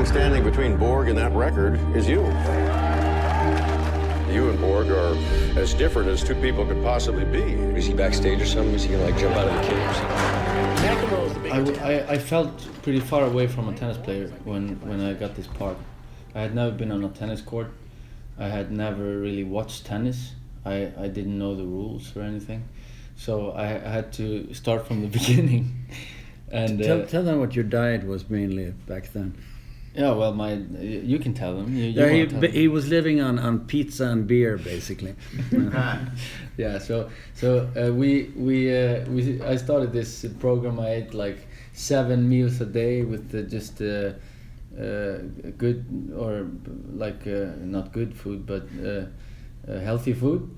thing standing between Borg and that record is you. You and Borg are as different as two people could possibly be. Is he backstage or something? Is he gonna like jump out of the cage? McEnroe is the big I felt pretty far away from a tennis player when I got this part. I had never been on a tennis court. I had never really watched tennis. I didn't know the rules or anything. So I had to start from the beginning. And tell them what your diet was mainly back then. Yeah, well, you can tell them. He was living on pizza and beer, basically. Yeah, so I started this program. I ate like 7 meals a day with just good, or like not good food, but healthy food,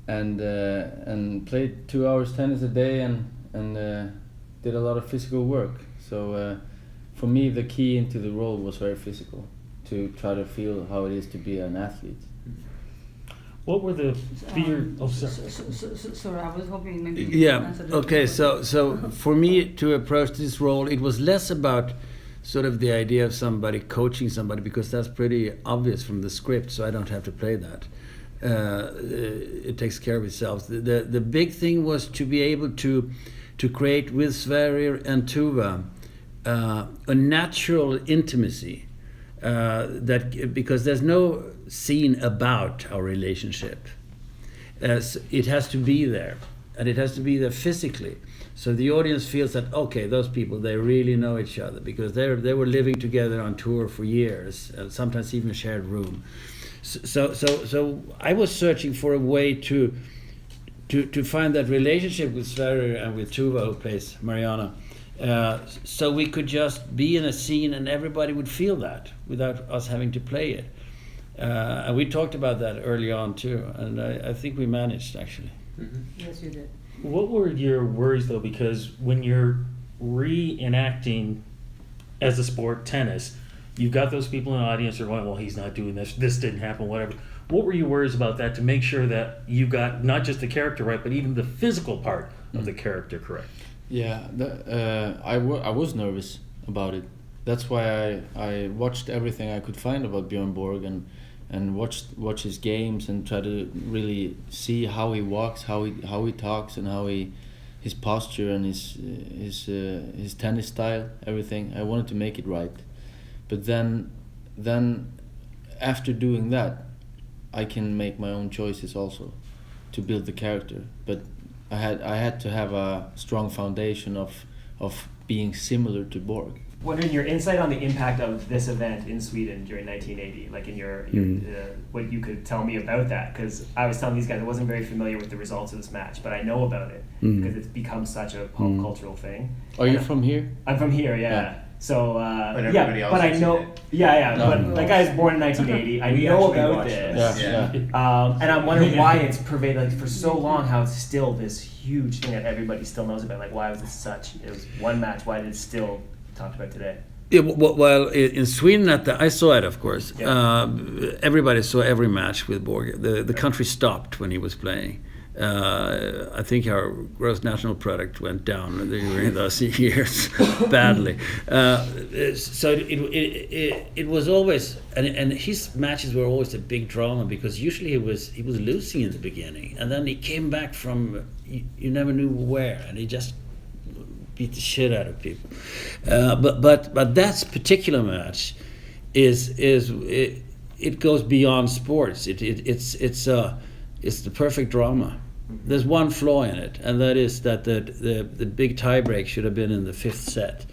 and played 2 hours tennis a day and did a lot of physical work. So. For me, the key into the role was very physical, to try to feel how it is to be an athlete. What were the fear? Sorry, I was hoping maybe. Yeah. Okay. So for me to approach this role, it was less about sort of the idea of somebody coaching somebody, because that's pretty obvious from the script. So I don't have to play that. It takes care of itself. The big thing was to be able to create with Sverrir and Tuva. A natural intimacy that, because there's no scene about our relationship. It has to be there, and it has to be there physically. So the audience feels that, okay, those people, they really know each other, because they were living together on tour for years, sometimes even a shared room. So I was searching for a way to find that relationship with Sverrir and with Tuva, who plays Mariana. So we could just be in a scene and everybody would feel that without us having to play it. And we talked about that early on too, and I think we managed, actually. Mm-hmm. Yes, you did. What were your worries though? Because when you're reenacting as a sport, tennis, you've got those people in the audience who are going, well, he's not doing this didn't happen, whatever. What were your worries about that, to make sure that you got not just the character right, but even the physical part of the character correct? Yeah, I was nervous about it. That's why I watched everything I could find about Björn Borg and watch his games and try to really see how he walks, how he talks, and his posture and his tennis style, everything. I wanted to make it right, but then after doing that, I can make my own choices also to build the character. But I had to have a strong foundation of being similar to Borg. What are your insight on the impact of this event in Sweden during 1980? Like in your what you could tell me about that? Because I was telling these guys I wasn't very familiar with the results of this match, but I know about it because it's become such a pop cultural thing. Are you from here? I'm from here, yeah. So but everybody else but I know, No. but that guy's born in 1980. I know about this. And I'm wondering why it's pervaded, like for so long, how it's still this huge thing that everybody still knows about. Like, why was it was one match, why did it still talked about today? Yeah, well, in Sweden, I saw it, of course. Yeah. Everybody saw every match with Borg. The country stopped when he was playing. I think our gross national product went down during those years badly. So it was always, and his matches were always a big drama, because usually he was losing in the beginning, and then he came back from you never knew where, and he just beat the shit out of people. But that particular match it goes beyond sports. It's the perfect drama. There's one flaw in it, and that is that the big tiebreak should have been in the fifth set,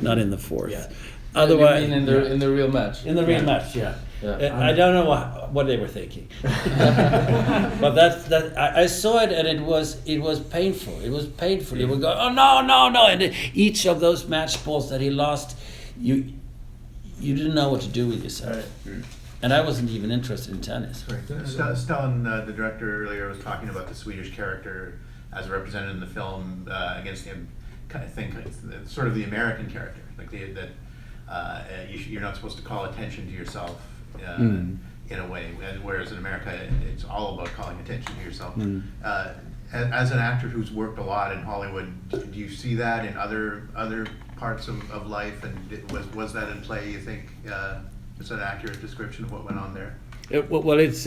not in the fourth. Yeah. Otherwise, you mean in the real match? In the real match, yeah. Yeah. I don't know what they were thinking, but I saw it, and it was painful. It was painful. You would go, oh no, and each of those match balls that he lost, you didn't know what to do with yourself. Right. And I wasn't even interested in tennis. Stellan, the director, earlier was talking about the Swedish character as represented in the film against the kind of thing, sort of the American character, like that you're not supposed to call attention to yourself in a way, whereas in America it's all about calling attention to yourself. As an actor who's worked a lot in Hollywood, do you see that in other parts of life, and was that in play? You think is an accurate description of what went on there? Well, it's.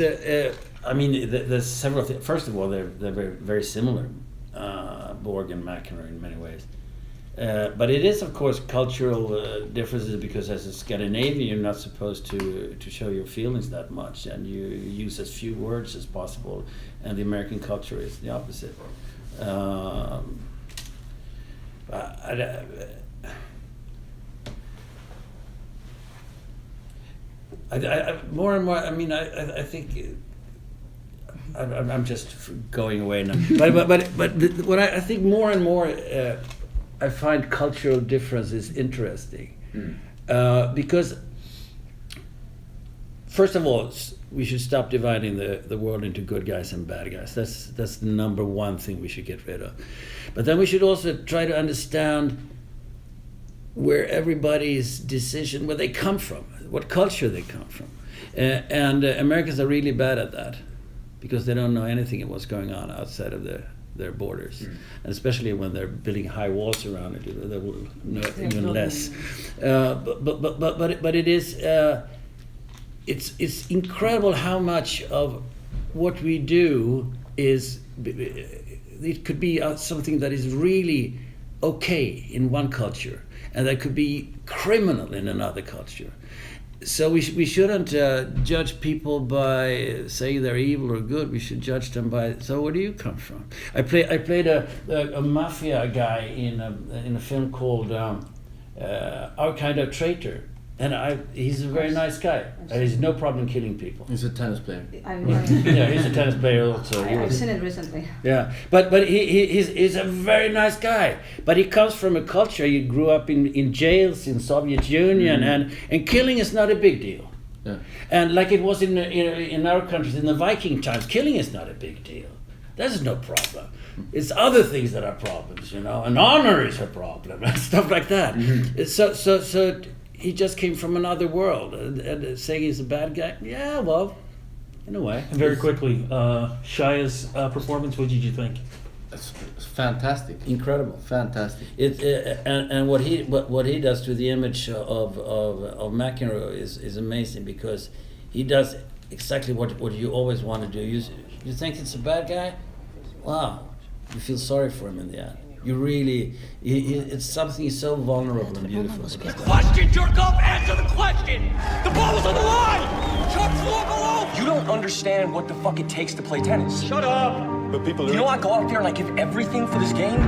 I mean, there's several things. First of all, they're very, very similar, Borg and McEnroe in many ways. But it is, of course, cultural differences, because as a Scandinavian, you're not supposed to show your feelings that much, and you use as few words as possible. And the American culture is the opposite. More and more. I mean, I think. I'm just going away now. but what I think more and more, I find cultural differences interesting, because first of all, we should stop dividing the world into good guys and bad guys. That's the number one thing we should get rid of. But then we should also try to understand where everybody's decision, where they come from, what culture they come from, and Americans are really bad at that, because they don't know anything of what's going on outside of their borders, and especially when they're building high walls around it, they will know even less. But it is it's incredible how much of what we do is, it could be something that is really okay in one culture, and that could be criminal in another culture. So we shouldn't judge people by saying they're evil or good. We should judge them by, so where do you come from? I played a mafia guy in a film called Our Kind of Traitor, and he's a very nice guy. He's no problem killing people. He's a tennis player. Yeah, he's a tennis player also. I've seen it recently. Yeah, but he's a very nice guy. But he comes from a culture. He grew up in jails in Soviet Union, and killing is not a big deal. Yeah. And like it was in our countries in the Viking times, killing is not a big deal. That's no problem. It's other things that are problems, and honor is a problem and stuff like that. So he just came from another world, and saying he's a bad guy. Yeah, well, in a way. And very quickly, Shia's performance, what did you think? It's fantastic. Incredible. Fantastic. And what he does to the image of McEnroe is amazing, because he does exactly what you always want to do. You think it's a bad guy? Wow, you feel sorry for him in the end. You really, it's something so vulnerable and beautiful. Question, jerk off, answer the question! The ball was on the line! Shot floor below! You don't understand what the fuck it takes to play tennis. Shut up! But people You know, I go out there and I give everything for this game.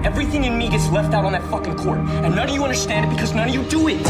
Everything in me gets left out on that fucking court. And none of you understand it because none of you do it.